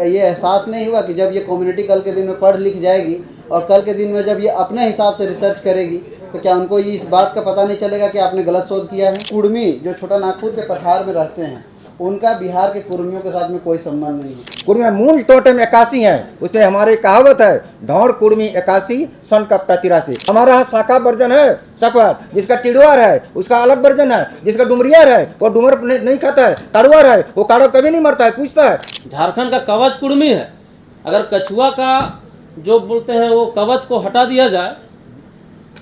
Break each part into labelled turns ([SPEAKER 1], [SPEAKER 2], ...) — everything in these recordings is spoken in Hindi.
[SPEAKER 1] ये एहसास नहीं हुआ कि जब ये कम्युनिटी कल के दिन में पढ़ लिख जाएगी और कल के दिन में जब ये अपने हिसाब से रिसर्च करेगी तो क्या उनको ये इस बात का पता नहीं चलेगा कि आपने गलत शोध किया है। कुर्मी जो छोटा नागपुर के पठार में रहते हैं, उनका बिहार के कुर्मियों के साथ में कोई संबंध नहीं है।
[SPEAKER 2] कुर्मी में मूल टोटम 81 है, उसमें हमारी कहावत है ढौड़ कुर्मी 81 सन कपटा 83। हमारा यहाँ शाखा वर्जन है सकवार, जिसका टिडवार है उसका अलग वर्जन है, जिसका डुमरियार है वो डुमर नहीं खाता है, ताड़ुआर है वो काड़ो कभी नहीं मरता है, पूछता है।
[SPEAKER 3] झारखंड का कवच कुर्मी है। अगर कछुआ का जो बोलते हैं वो कवच को हटा दिया जाए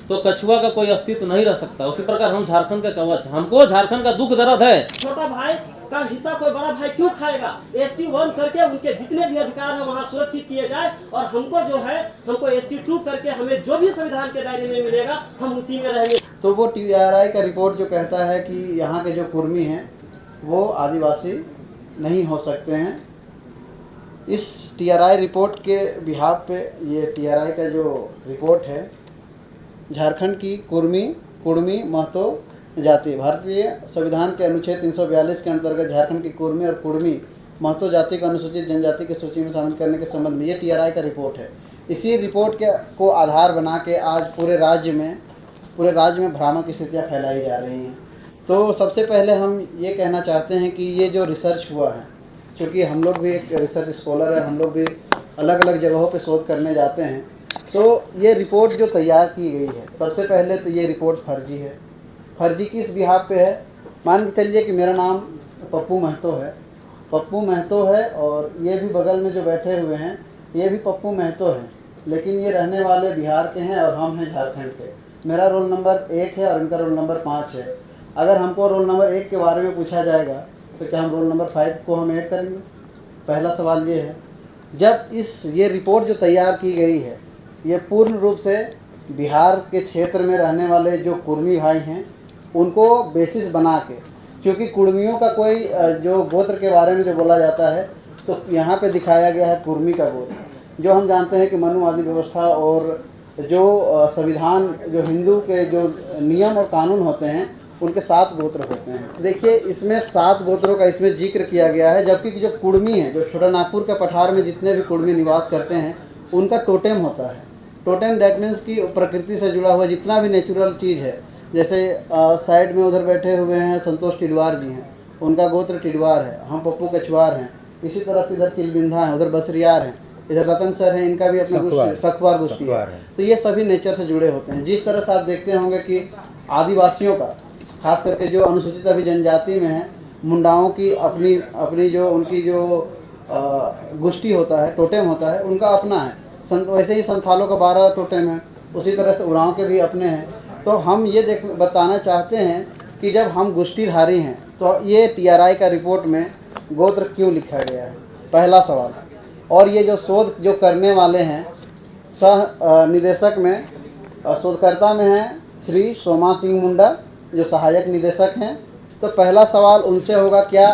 [SPEAKER 3] तो कछुआ का कोई अस्तित्व नहीं रह सकता। उसी प्रकार हम झारखंड का कवच, हमको झारखंड का दुख दर्द है।
[SPEAKER 4] छोटा भाई का हिस्सा कोई बड़ा भाई क्यों खाएगा? ST 1 करके उनके जितने भी अधिकार है वहाँ सुरक्षित किए जाए और हमको जो है हमको ST 2 करके हमें जो भी संविधान के दायरे में मिलेगा हम उसी में रहेंगे।
[SPEAKER 1] तो वो TRI का रिपोर्ट जो कहता है कि यहाँ के जो कुर्मी हैं वो आदिवासी नहीं हो सकते हैं, इस TRI रिपोर्ट के बिहाफ पे ये TRI का जो रिपोर्ट है, झारखंड की कुर्मी महतो जाति भारतीय संविधान के अनुच्छेद 342 के अंतर्गत झारखंड की कुर्मी और कुर्मी महतो जाति को अनुसूचित जनजाति की सूची में शामिल करने के संबंध में ये TRI का रिपोर्ट है। इसी रिपोर्ट को आधार बना के आज पूरे राज्य में भ्रामक स्थितियाँ फैलाई जा रही हैं। तो सबसे पहले हम ये कहना चाहते हैं कि ये जो रिसर्च हुआ है, क्योंकि हम लोग भी एक रिसर्च स्कॉलर है, हम लोग भी अलग अलग जगहों पे शोध करने जाते हैं, तो ये रिपोर्ट जो तैयार की गई है, सबसे पहले तो ये रिपोर्ट फर्जी है। फर्जी किस बिहाफ पे है? मान के चलिए कि मेरा नाम पप्पू महतो है और ये भी बगल में जो बैठे हुए हैं ये भी पप्पू महतो हैं, लेकिन ये रहने वाले बिहार के हैं और हम हैं झारखंड के। मेरा रोल नंबर 1 है और इनका रोल नंबर 5 है। अगर हमको रोल नंबर 1 के बारे में पूछा जाएगा तो क्या हम रोल नंबर 5 को हम ऐड करेंगे? पहला सवाल ये है। जब ये रिपोर्ट जो तैयार की गई है ये पूर्ण रूप से बिहार के क्षेत्र में रहने वाले जो कुर्मी भाई हैं उनको बेसिस बना के, क्योंकि कुर्मियों का कोई जो गोत्र के बारे में जो बोला जाता है तो यहाँ पे दिखाया गया है कुर्मी का गोत्र, जो हम जानते हैं कि मनुवादी व्यवस्था और जो संविधान, जो हिंदू के जो नियम और कानून होते हैं उनके 7 गोत्र होते हैं। देखिए इसमें 7 गोत्रों का इसमें जिक्र किया गया है, जबकि जो कुर्मी है, जो छोटा नागपुर के पठार में जितने भी कुर्मी निवास करते हैं उनका टोटेम होता है। टोटेम दैट मीन्स कि प्रकृति से जुड़ा हुआ जितना भी नेचुरल चीज़ है, जैसे साइड में उधर बैठे हुए हैं संतोष टिडवार जी हैं, उनका गोत्र टिडवार है, हम पप्पू कछवार हैं। इसी तरह से इधर चिलबिंधा है, उधर बसरियार हैं, इधर रतन सर हैं, इनका भी अपना सखवार गोष्ठी है। तो ये सभी नेचर से जुड़े होते हैं। जिस तरह से आप देखते होंगे कि आदिवासियों का, खास करके जो अनुसूचित अभी जनजाति में है, मुंडाओं की अपनी जो उनकी जो गोष्ठी होता है, टोटेम होता है, उनका अपना है। वैसे ही संथालों का 12 टोटेम है, उसी तरह से उरांव के भी अपने हैं। तो हम ये बताना चाहते हैं कि जब हम गोष्ठीधारी हैं तो ये TRI का रिपोर्ट में गोत्र क्यों लिखा गया है, पहला सवाल। और ये जो शोध जो करने वाले हैं, सह निदेशक में शोधकर्ता में हैं श्री सोमा सिंह मुंडा जो सहायक निदेशक हैं। तो पहला सवाल उनसे होगा, क्या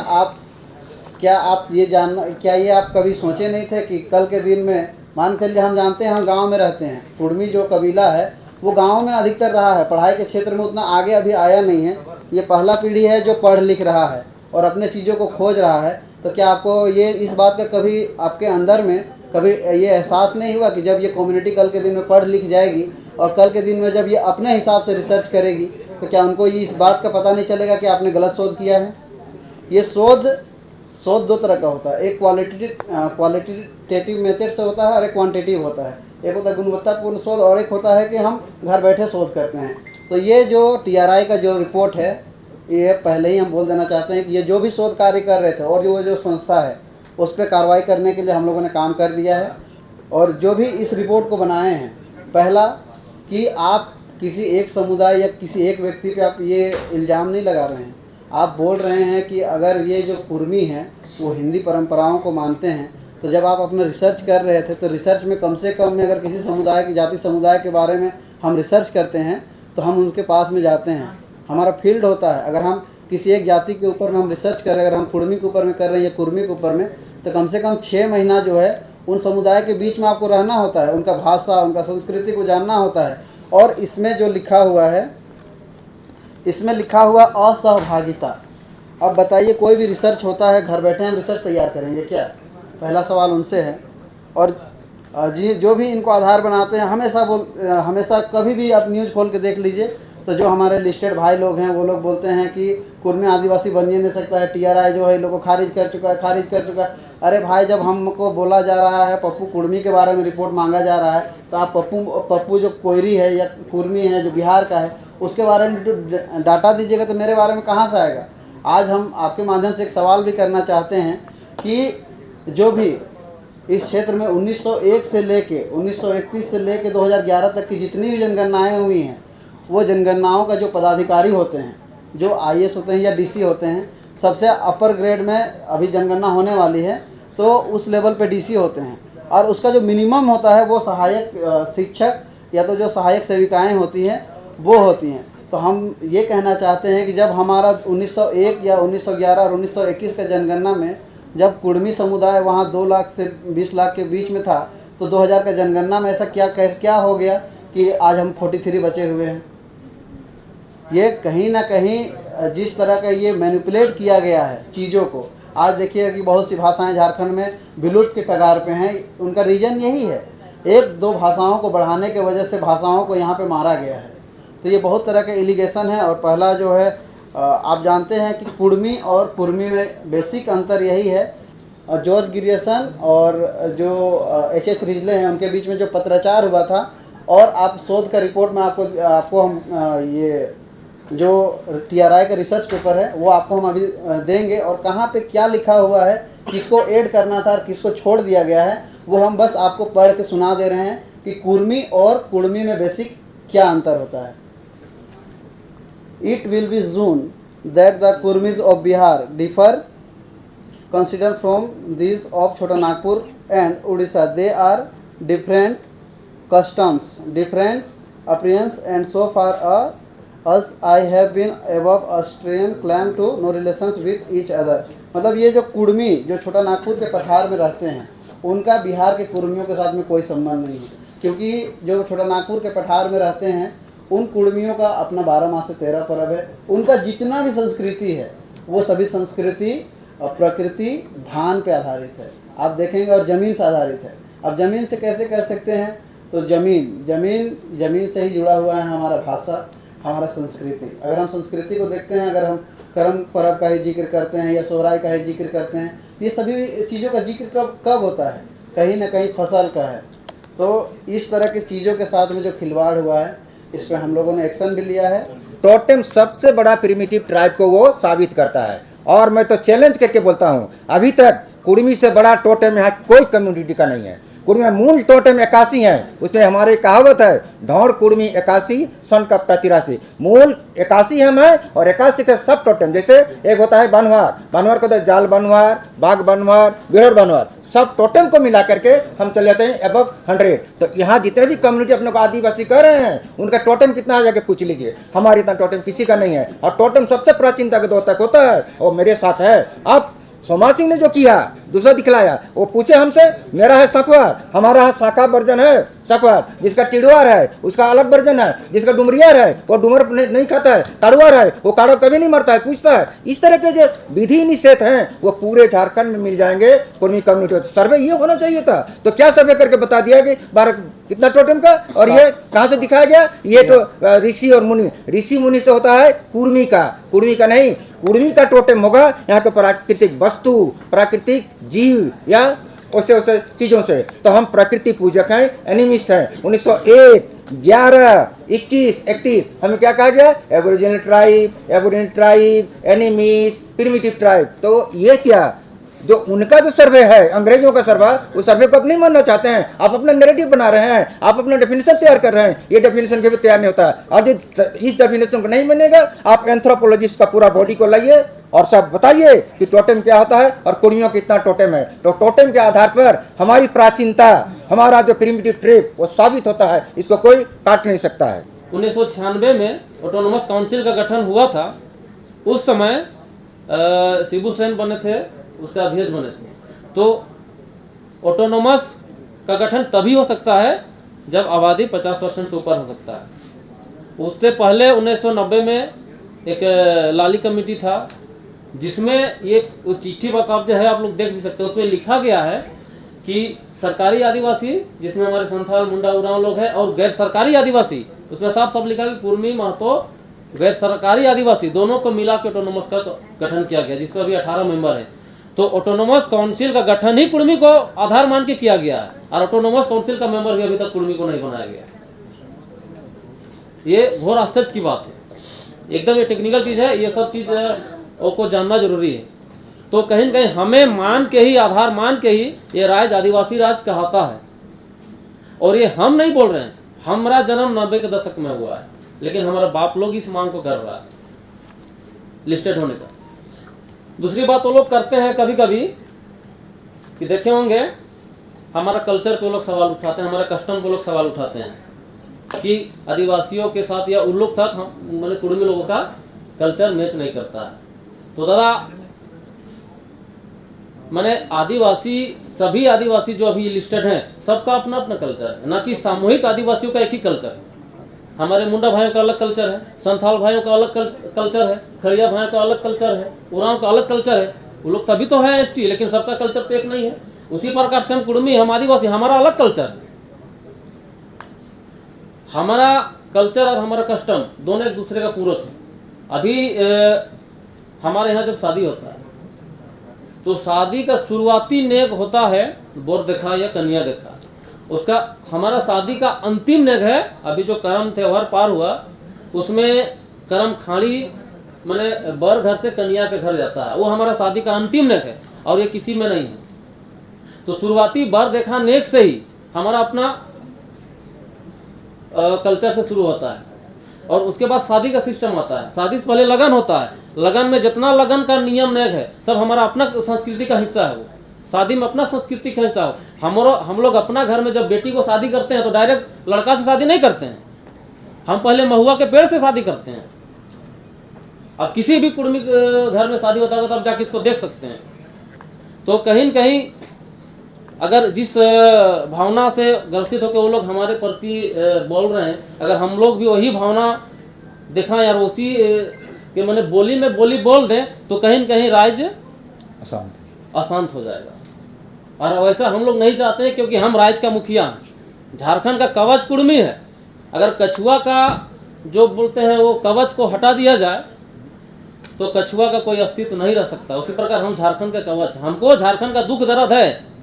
[SPEAKER 1] ये आप कभी सोचे नहीं थे कि कल के दिन में, मान चलिए हम जानते हैं हम गांव में रहते हैं, कुर्मी जो कबीला है वो गांव में अधिकतर रहा है, पढ़ाई के क्षेत्र में उतना आगे अभी आया नहीं है। ये पहला पीढ़ी है जो पढ़ लिख रहा है और अपने चीज़ों को खोज रहा है। तो क्या आपको ये इस बात का कभी आपके अंदर में कभी ये एहसास नहीं हुआ कि जब ये कम्युनिटी कल के दिन में पढ़ लिख जाएगी और कल के दिन में जब ये अपने हिसाब से रिसर्च करेगी तो क्या उनको ये इस बात का पता नहीं चलेगा कि आपने गलत शोध किया है? ये शोध 2 तरह का होता है, एक क्वालिटेटिव मेथड से होता है और एक क्वांटिटेटिव होता है। एक होता है गुणवत्तापूर्ण शोध और एक होता है कि हम घर बैठे शोध करते हैं। तो ये जो TRI का जो रिपोर्ट है, ये पहले ही हम बोल देना चाहते हैं कि ये जो भी शोध कार्य कर रहे थे और जो संस्था है उस पर कार्रवाई करने के लिए हम लोगों ने काम कर दिया है। और जो भी इस रिपोर्ट को बनाए हैं, पहला कि आप किसी एक समुदाय या किसी एक व्यक्ति पे आप ये इल्ज़ाम नहीं लगा रहे हैं, आप बोल रहे हैं कि अगर ये जो कुर्मी हैं वो हिंदी परंपराओं को मानते हैं, तो जब आप अपना रिसर्च कर रहे थे तो रिसर्च में कम से कम में अगर किसी समुदाय की जाति समुदाय के बारे में हम रिसर्च करते हैं तो हम उनके पास में जाते हैं, हमारा फील्ड होता है। अगर हम किसी एक जाति के ऊपर में हम रिसर्च कर रहे हैं, अगर हम कुर्मी के ऊपर में कर रहे हैं या कुर्मी के ऊपर में, तो कम से कम 6 महीना जो है उन समुदाय के बीच में आपको रहना होता है, उनका भाषा, उनका संस्कृति को जानना होता है। और इसमें जो लिखा हुआ है, इसमें लिखा हुआ असहभागिता। अब बताइए, कोई भी रिसर्च होता है, घर बैठे हम रिसर्च तैयार करेंगे क्या? पहला सवाल उनसे है। और जी जो भी इनको आधार बनाते हैं हमेशा कभी भी आप न्यूज़ खोल के देख लीजिए तो जो हमारे लिस्टेड भाई लोग हैं वो लोग बोलते हैं कि कुर्मी आदिवासी बन ही नहीं सकता है, टीआरआई जो है इन लोगों को खारिज कर चुका है। अरे भाई, जब हमको बोला जा रहा है, पप्पू कुर्मी के बारे में रिपोर्ट मांगा जा रहा है, तो आप पप्पू जो कोयरी है या कुर्मी है जो बिहार का है उसके बारे में जो डाटा दीजिएगा तो मेरे बारे में कहाँ से आएगा। आज हम आपके माध्यम से एक सवाल भी करना चाहते हैं कि जो भी इस क्षेत्र में 1901 से लेके 1931 से लेके 2011 तक की जितनी भी जनगणनाएँ हुई हैं, वो जनगणनाओं का जो पदाधिकारी होते हैं, जो आईएएस होते हैं या डीसी होते हैं, सबसे अपर ग्रेड में अभी जनगणना होने वाली है तो उस लेवल पे डीसी होते हैं, और उसका जो मिनिमम होता है वो सहायक शिक्षक या तो जो सहायक सेविकाएं होती हैं वो होती हैं। तो हम ये कहना चाहते हैं कि जब हमारा 1901 या 1911 और 1921 का जनगणना में जब कुर्मी समुदाय वहाँ 2 लाख से 20 लाख के बीच में था, तो 2000 का जनगणना में ऐसा क्या हो गया कि आज हम 43 बचे हुए हैं। ये कहीं ना कहीं जिस तरह का ये मैनिपुलेट किया गया है चीज़ों को, आज देखिए कि बहुत सी भाषाएं झारखंड में विलुप्त के कगार पे हैं। उनका रीज़न यही है, 1-2 भाषाओं को बढ़ाने के वजह से भाषाओं को यहाँ पे मारा गया है। तो ये बहुत तरह के एलिगेशन है। और पहला जो है आप जानते हैं कि कुर्मी और कुर्मी में बेसिक अंतर यही है। जॉर्ज ग्रियर्सन और जो एच.एच. रिजले हैं उनके बीच में जो पत्राचार हुआ था, और आप शोध का रिपोर्ट में आपको हम ये जो टीआरआई का रिसर्च पेपर है वो आपको हम अभी देंगे, और कहाँ पे क्या लिखा हुआ है, किसको ऐड करना था और किसको छोड़ दिया गया है, वो हम बस आपको पढ़ के सुना दे रहे हैं कि कुर्मी और कुर्मी में बेसिक क्या अंतर होता है। It will be shown that the Kurmis of Bihar differ considered from these of Chota Nagpur and Odisha. They are different customs, different appearance, and so far as I have been above Australian claim to no relations with each other. मतलब ये जो कुर्मी जो छोटा नागपुर के पठार में रहते हैं उनका बिहार के कुर्मियों के साथ में कोई संबंध नहीं है, क्योंकि जो छोटा नागपुर के पठार में रहते हैं उन कुर्मियों का अपना 12 माह से 13 पर्व है। उनका जितना भी संस्कृति है वो सभी संस्कृति प्रकृति धान पे आधारित है, आप देखेंगे, और ज़मीन से आधारित है। अब ज़मीन से कैसे कह सकते हैं, तो ज़मीन से ही जुड़ा हुआ है हमारा भाषा, हमारा संस्कृति। अगर हम संस्कृति को देखते हैं, अगर हम करम पर्व का ही जिक्र करते हैं या सोहराई का ही जिक्र करते हैं, ये सभी चीज़ों का जिक्र कब होता है, कहीं ना कहीं फसल का है। तो इस तरह की चीज़ों के साथ में जो खिलवाड़ हुआ है इस पर हम लोगों ने एक्शन भी लिया है।
[SPEAKER 2] टोटेम सबसे बड़ा प्रिमिटिव ट्राइब को वो साबित करता है, और मैं तो चैलेंज करके बोलता हूँ अभी तक कुर्मी से बड़ा टोटेम यहाँ कोई कम्युनिटी का नहीं है। कुर्मी में मूल टोटेम 81 है, उसमें हमारी कहावत है ढौड़ कुर्मी 81 सन कपटा 83। मूल 81 हम है और 81 के सब टोटेम, जैसे एक होता है बनवार को तो जाल बनवार, बाघ बनवार, बिहड़ बनवार, सब टोटेम को मिला करके हम चले जाते हैं अबव 100। तो यहाँ जितने भी कम्युनिटी अपने को आदिवासी कह रहे हैं उनका टोटेम कितना है जाके पूछ लीजिए, हमारे इतना टोटेम किसी का नहीं है। और टोटेम सबसे प्राचीनता के दौर तक होता है, और मेरे साथ है। अब सोमा सिंह ने जो किया दूसरा दिखलाया, वो पूछे हमसे, मेरा है सकवार, हमारा शाखा वर्जन है सकवार, जिसका टिडवार है उसका अलग वर्जन है, जिसका डुमरियार है वो डुमर नहीं खाता है, काड़ुआर है वो काड़ो कभी नहीं मरता है, पूछता है। इस तरह के जो विधि निषेध हैं वो पूरे झारखंड में मिल जाएंगे कुर्मी कम्युनिटी। सर्वे ये होना चाहिए था, तो क्या सर्वे करके बता दिया कि 12 कितना टोटेम का, और ये कहाँ से दिखाया गया, ये तो ऋषि और मुनि, ऋषि मुनि से होता है कुर्मी का नहीं। कुर्मी का टोटेम होगा यहाँ के प्राकृतिक वस्तु, प्राकृतिक जीव या उसे चीजों से। तो हम प्रकृति पूजक हैं, एनिमिस्ट हैं। 1901, 11, 21, 31 हमें क्या कहा गया, aboriginal tribe, animist, primitive tribe. तो ये क्या जो उनका जो सर्वे है अंग्रेजों का सर्वे, उस सर्वे को आप नहीं मानना चाहते हैं, आप अपना नैरेटिव बना रहे हैं, आप अपना डेफिनेशन तैयार कर रहे हैं, ये डेफिनेशन के भी तैयार नहीं होता है। और इस डेफिनेशन को नहीं बनेगा, आप एंथ्रोपोलॉजिस्ट का पूरा बॉडी को लाइए और सब बताइए कि टोटेम क्या होता है और कुर्मियों की इतना टोटेम है। तो टोटेम के आधार पर हमारी प्राचीनता, हमारा जो प्रिमिटिव ट्रेप वो साबित होता है, इसको कोई काट नहीं सकता है।
[SPEAKER 3] 1996 में ऑटोनोमस काउंसिल का गठन हुआ था। उस समय शिबू सोरेन बने थे, उसका अध्यक्ष बने थे। तो ऑटोनोमस का गठन तभी हो सकता है जब आबादी 50% से ऊपर हो सकता है। उससे पहले 1990 में एक लाली कमेटी था जिसमें ये चिट्ठी बकाब जो है आप लोग देख भी सकते हैं, उसमें लिखा गया है कि सरकारी आदिवासी जिसमें हमारे संथाल मुंडा उरांव लोग हैं और गैर सरकारी आदिवासी, उसमें साफ साफ लिखा कि कुर्मी महतो गैर सरकारी आदिवासी दोनों को मिला के ऑटोनोमस का गठन किया गया, जिसका अभी 18 मेंबर है। तो ऑटोनोमस काउंसिल का गठन ही कुर्मी को आधार मान के किया गया है और ऑटोनोमस काउंसिल का मेंबर भी अभी तक कुर्मी को नहीं बनाया गया। ये घोर आश्चर्य की बात है, एकदम ये टेक्निकल चीज है, ये सब चीज को जानना जरूरी है। तो कहीं न कहीं हमें मान के ही, आधार मान के ही ये राज्य आदिवासी राज्य कहता है। और ये हम नहीं बोल रहे हैं, हमारा जन्म 90 के दशक में हुआ है, लेकिन हमारा बाप लोग इस मांग को कर रहा है लिस्टेड होने का। दूसरी बात वो लोग करते हैं कभी कभी कि देखे होंगे, हमारा कल्चर को लोग सवाल उठाते हैं, हमारा कस्टम को लोग सवाल उठाते हैं कि आदिवासियों के साथ या उन लोग साथ हम मैंने कुर्मी लोगों का कल्चर मैच नहीं करता है। तो दादा मैंने आदिवासी, सभी आदिवासी जो अभी लिस्टेड हैं, सबका अपना अपना कल्चर है, ना कि सामूहिक आदिवासियों का एक ही कल्चर है। हमारे मुंडा भाइयों का अलग कल्चर है, संथाल भाइयों का अलग कल्चर है, खड़िया भाइयों का अलग कल्चर है, उरांव का अलग कल्चर है। वो लोग सभी तो है एसटी, लेकिन सबका कल्चर तो एक नहीं है। उसी प्रकार से हम कुर्मी, हम आदिवासी, हमारा अलग कल्चर है। हमारा कल्चर और हमारा कस्टम दोनों एक दूसरे का पूरक है। अभी हमारे यहाँ जब शादी होता है तो शादी का शुरुआती नेग होता है बर देखा या कन्या देखा। उसका हमारा शादी का अंतिम नेग है, अभी जो कर्म त्योहार पार हुआ उसमें कर्म खाड़ी मैंने बर घर से कन्या के घर जाता है, वो हमारा शादी का अंतिम नेग है और ये किसी में नहीं है। तो शुरुआती बर देखा नेग से ही हमारा अपना कल्चर से शुरू होता है और उसके बाद शादी का सिस्टम आता है। शादी से पहले लगन होता है, लगन में जितना लगन का नियम नेग है सब हमारा अपना संस्कृति का हिस्सा है। वो शादी में अपना संस्कृति का हिस्सा हो। हम लोग अपना घर में जब बेटी को शादी करते हैं तो डायरेक्ट लड़का से शादी नहीं करते हैं, हम पहले महुआ के पेड़ से शादी करते हैं। अब किसी भी कुर्मी घर में शादी होता है तो आप जाके इसको देख सकते हैं। तो कहीं न कहीं अगर जिस भावना से ग्रसित होकर वो लोग हमारे प्रति बोल रहे हैं, अगर हम लोग भी वही भावना दिखाएं यार, उसी के मैंने बोली में बोली बोल दें तो कहीं न कहीं राज्य अशांत हो जाएगा। और वैसा हम लोग नहीं चाहते हैं, क्योंकि हम राज्य का मुखिया हैं। झारखंड का कवच कुर्मी है। अगर कछुआ का जो बोलते हैं वो कवच को हटा दिया जाए तो कछुआ का कोई अस्तित्व नहीं रह सकता। उसी प्रकार हम झारखंड का कवच, हमको झारखंड का दुख दर्द है,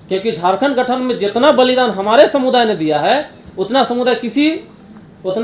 [SPEAKER 3] क्योंकि झारखंड गठन में जितना बलिदान हमारे समुदाय ने दिया है उतना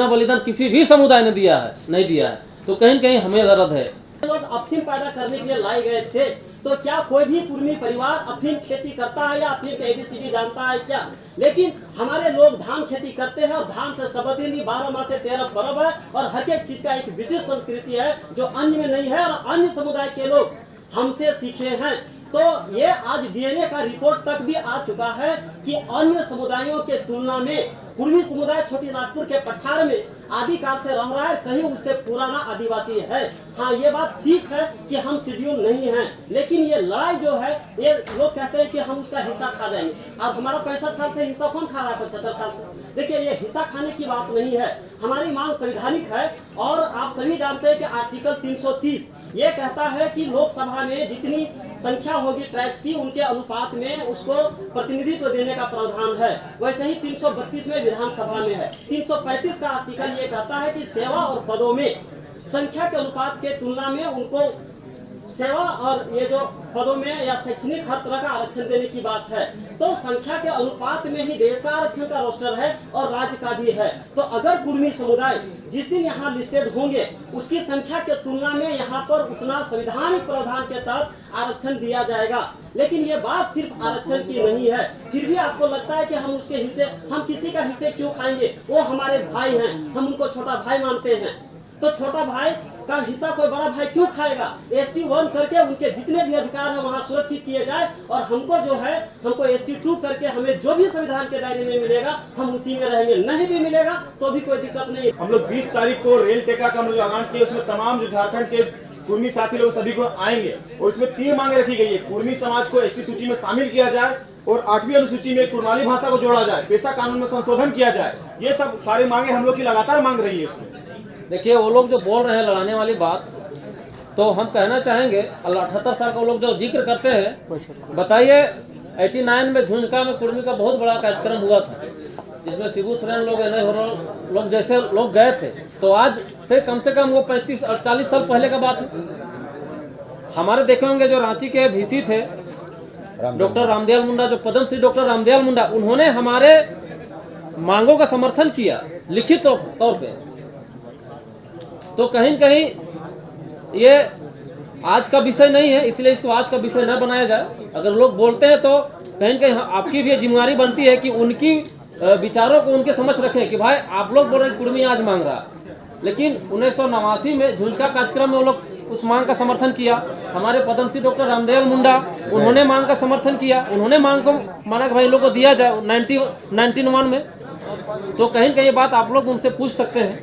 [SPEAKER 3] बलिदान किसी भी समुदाय ने दिया है नहीं दिया है। तो कहीं कहीं हमें दर्द है।
[SPEAKER 4] लोग अफीम पैदा करने के लिए लाए गए थे, तो क्या कोई भी कुर्मी परिवार अफीम खेती करता है या अफीम का ABCD जानता है क्या? लेकिन हमारे लोग धान खेती करते हैं और धान से सबदिली 12 माह से 13 पर्व है और हर एक चीज का एक विशिष्ट संस्कृति है जो अन्य में नहीं है और अन्य समुदाय के लोग हमसे सीखे हैं। तो ये आज DNA का रिपोर्ट तक भी आ चुका है कि अन्य समुदायों के तुलना में कुर्मी समुदाय छोटी नागपुर के पठार में आदिकाल से रह रहा है, कहीं उससे पुराना आदिवासी है। हाँ, ये बात ठीक है कि हम शेड्यूल नहीं हैं, लेकिन ये लड़ाई जो है ये लोग कहते हैं कि हम उसका हिस्सा खा जाएंगे। अब हमारा 65 साल से हिस्सा कौन खा रहा है? 75 साल से। देखिए, ये हिस्सा खाने की बात नहीं है, हमारी मांग संवैधानिक है। और आप सभी जानते हैं कि आर्टिकल 330 ये कहता है कि लोकसभा में जितनी संख्या होगी ट्राइब्स की उनके अनुपात में उसको प्रतिनिधित्व देने का प्रावधान है। वैसे ही 332 में विधानसभा में है। 335 का आर्टिकल ये कहता है कि सेवा और पदों में संख्या के अनुपात के तुलना में उनको सेवा और ये जो पदों में या शैक्षणिक हर तरह का आरक्षण देने की बात है। तो संख्या के अनुपात में ही देश का आरक्षण का रोस्टर है और राज्य का भी है। तो अगर कुर्मी समुदाय जिस दिन यहाँ लिस्टेड होंगे उसकी संख्या के तुलना में यहाँ पर उतना संवैधानिक प्रावधान के तहत आरक्षण दिया जाएगा। लेकिन ये बात सिर्फ आरक्षण की नहीं है। फिर भी आपको लगता है कि हम उसके हिस्से, हम किसी का हिस्से क्यों खाएंगे? वो हमारे भाई हैं, हम उनको छोटा भाई मानते हैं। तो छोटा भाई का हिस्सा कोई बड़ा भाई क्यों खाएगा? ST 1 करके उनके जितने भी अधिकार है वहाँ सुरक्षित किए जाए और हमको जो है हमको ST 2 करके हमें जो भी संविधान के दायरे में मिलेगा हम उसी में रहेंगे। नहीं भी मिलेगा तो भी कोई दिक्कत नहीं।
[SPEAKER 5] हम लोग 20 तारीख को रेल टेका का हम लोग ऐलान किए, उसमें तमाम जो झारखंड के कुर्मी साथी लोग सभी को आएंगे और उसमें 3 मांगे रखी गई है। कुर्मी समाज को ST सूची में शामिल किया जाए और 8वीं अनुसूची में कुर्माली भाषा को जोड़ा जाए, पेशा कानून में संशोधन किया जाए। ये सब सारे मांगे हम लोग की लगातार मांग रही है। उसमें
[SPEAKER 3] देखिए, वो लोग जो बोल रहे हैं लड़ाने वाली बात, तो हम कहना चाहेंगे 78 साल का लोग जो जिक्र करते हैं, बताइए 89 में झुंझुनू में कुर्मी का बहुत बड़ा कार्यक्रम हुआ था, जिसमें शिबू सोरेन लोग लोग जैसे लोग गए थे। तो आज से कम वो 35 और 40 साल पहले का बात है। हमारे देखे होंगे जो रांची के VC थे डॉक्टर रामदयाल मुंडा, जो पद्मश्री डॉक्टर रामदयाल मुंडा, उन्होंने हमारे मांगों का समर्थन किया लिखित तौर पे। तो कहीं न कहीं ये आज का विषय नहीं है, इसलिए इसको आज का विषय न बनाया जाए। अगर लोग बोलते हैं तो कहीं न कहीं आपकी भी जिम्मेदारी बनती है कि उनकी विचारों को उनके समझ रखें कि भाई आप लोग बोल रहे हैं कुर्मी आज मांग रहा, लेकिन 1989 में झुंझुनू कार्यक्रम में वो लोग उस मांग का समर्थन किया। हमारे पद्मश्री डॉक्टर रामदयाल मुंडा, उन्होंने मांग का समर्थन किया, उन्होंने मांग को माना कि भाई लोगों को दिया जाए 1991 में। तो कहीं न कहीं ये बात आप लोग उनसे पूछ सकते हैं।